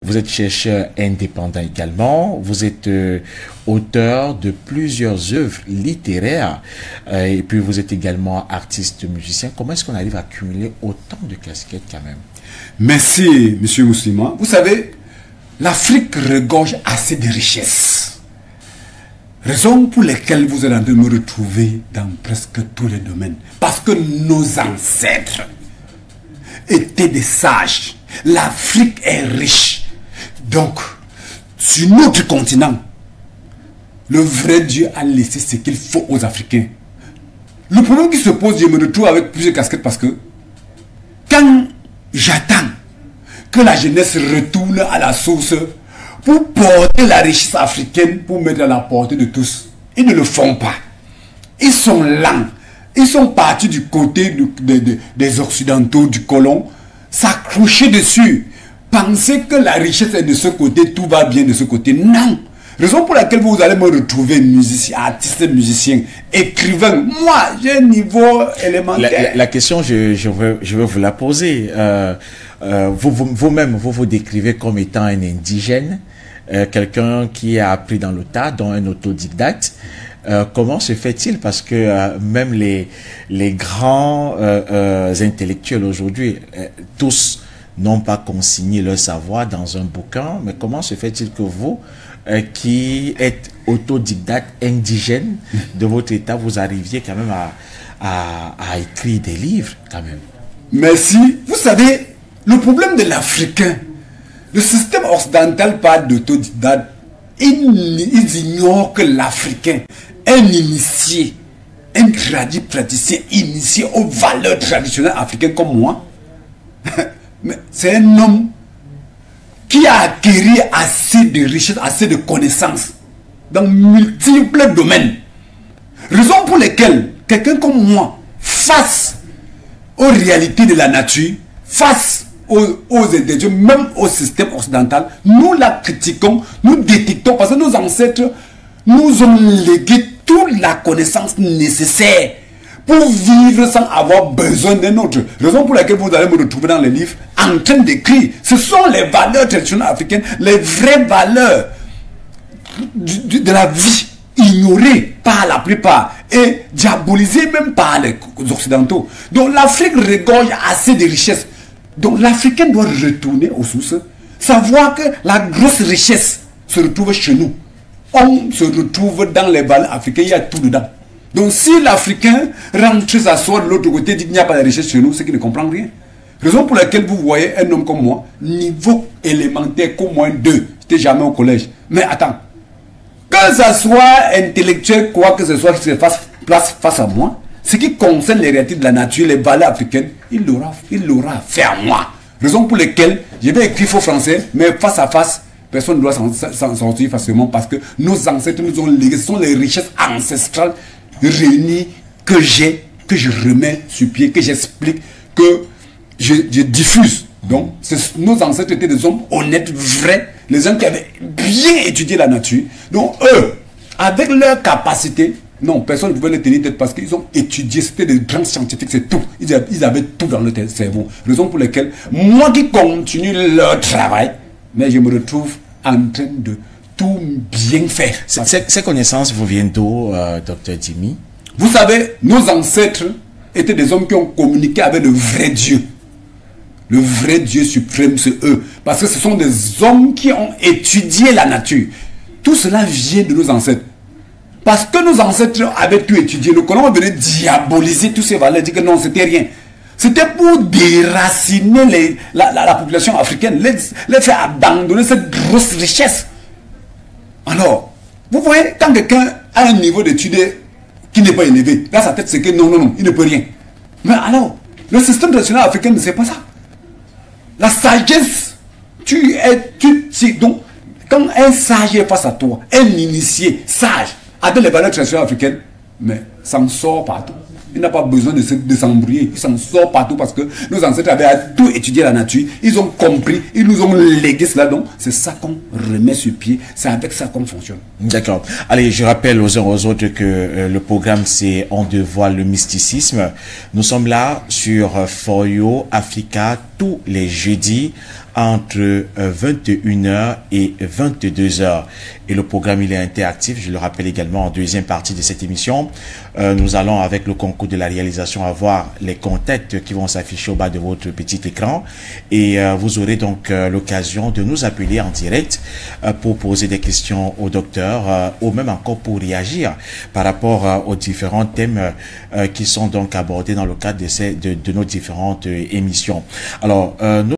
Vous êtes chercheur indépendant également. Vous êtes auteur de plusieurs œuvres littéraires. Et puis vous êtes également artiste musicien. Comment est-ce qu'on arrive à cumuler autant de casquettes quand même? Merci, monsieur Mouslima. Vous savez, l'Afrique regorge assez de richesses. Raison pour laquelle vous allez me retrouver dans presque tous les domaines. Parce que nos ancêtres étaient des sages. L'Afrique est riche. Donc, sur notre continent, le vrai Dieu a laissé ce qu'il faut aux Africains. Le problème qui se pose, je me retrouve avec plusieurs casquettes parce que quand j'attends que la jeunesse retourne à la source pour porter la richesse africaine, pour mettre à la portée de tous, ils ne le font pas. Ils sont lents. Ils sont partis du côté des Occidentaux, du colon, s'accrocher dessus, penser que la richesse est de ce côté, tout va bien de ce côté. Non. Raison pour laquelle vous allez me retrouver musicien, artiste, musicien, écrivain. Moi, j'ai un niveau élémentaire. La question, je veux vous la poser. Vous-même, vous décrivez comme étant un indigène, quelqu'un qui a appris dans le tas, dont un autodidacte. Comment se fait-il? Parce que même les grands intellectuels aujourd'hui, tous n'ont pas consigné leur savoir dans un bouquin. Mais comment se fait-il que vous, qui êtes autodidacte, indigène de votre état, vous arriviez quand même à écrire des livres quand même? Merci. Vous savez, le problème de l'Africain, le système occidental parle d'autodidacte. Ils ignorent que l'Africain, un initié, un praticien initié aux valeurs traditionnelles africaines comme moi, c'est un homme qui a acquis assez de richesses, assez de connaissances dans multiples domaines. Raison pour lesquelles quelqu'un comme moi, face aux réalités de la nature, face aux intellectuels, même au système occidental, nous la critiquons, nous détectons, parce que nos ancêtres nous ont légué toute la connaissance nécessaire pour vivre sans avoir besoin d'un autre. Raison pour laquelle vous allez me retrouver dans les livres en train d'écrire. Ce sont les valeurs traditionnelles africaines, les vraies valeurs de la vie, ignorées par la plupart et diabolisées même par les occidentaux. Donc l'Afrique regorge assez de richesses. Donc l'Africain doit retourner aux sources, savoir que la grosse richesse se retrouve chez nous. On se retrouve dans les valeurs africaines, il y a tout dedans. Donc si l'Africain rentre s'asseoir de l'autre côté et dit qu'il n'y a pas de richesse chez nous, c'est qu'il ne comprend rien. Raison pour laquelle vous voyez un homme comme moi, niveau élémentaire, comme moins 2, j'étais jamais au collège. Mais attends, que ça soit intellectuel, quoi que ce soit qui se fasse place face à moi, ce qui concerne les réalités de la nature, les valeurs africaines, il l'aura fait à moi. Raison pour laquelle je vais écrire faux français, mais face à face, personne ne doit s'en sortir facilement parce que nos ancêtres nous ont légué, ce sont les richesses ancestrales réunies que je remets sur pied, que j'explique, que je diffuse. Donc, nos ancêtres étaient des hommes honnêtes, vrais, les gens qui avaient bien étudié la nature. Donc, eux, avec leur capacité, non, personne ne pouvait les tenir tête parce qu'ils ont étudié, c'était des grands scientifiques, c'est tout. Ils avaient tout dans leur cerveau. Raison pour laquelle, moi qui continue leur travail, mais je me retrouve en train de tout bien faire. Ces connaissances vous viennent d'où, Dr Jimmy? Vous savez, nos ancêtres étaient des hommes qui ont communiqué avec le vrai Dieu. Le vrai Dieu suprême, c'est eux. Parce que ce sont des hommes qui ont étudié la nature. Tout cela vient de nos ancêtres. Parce que nos ancêtres avaient tout étudié, le colon venait diaboliser tous ces valeurs, dire que non, c'était rien. C'était pour déraciner la population africaine, les faire abandonner cette grosse richesse. Alors, vous voyez, quand quelqu'un a un niveau d'études qui n'est pas élevé, là sa tête c'est que non, il ne peut rien. Mais alors, le système traditionnel africain ne sait pas ça. La sagesse, donc, quand un sage est face à toi, un initié sage, avec les valeurs traditionnelles africaines, mais s'en sort partout. Il n'a pas besoin de s'embrouiller. Il s'en sort partout parce que nos ancêtres avaient tout étudié la nature. Ils ont compris, ils nous ont légué cela. Donc, c'est ça qu'on remet sur pied. C'est avec ça qu'on fonctionne. D'accord. Allez, je rappelle aux uns aux autres que le programme, c'est On dévoile le mysticisme. Nous sommes là sur For You Africa tous les jeudis entre 21h et 22h. Et le programme, il est interactif. Je le rappelle également en deuxième partie de cette émission. Nous allons, avec le concours de la réalisation, avoir les contacts qui vont s'afficher au bas de votre petit écran. Et vous aurez donc l'occasion de nous appeler en direct pour poser des questions au docteur ou même encore pour réagir par rapport aux différents thèmes qui sont donc abordés dans le cadre de nos différentes émissions. Alors, nous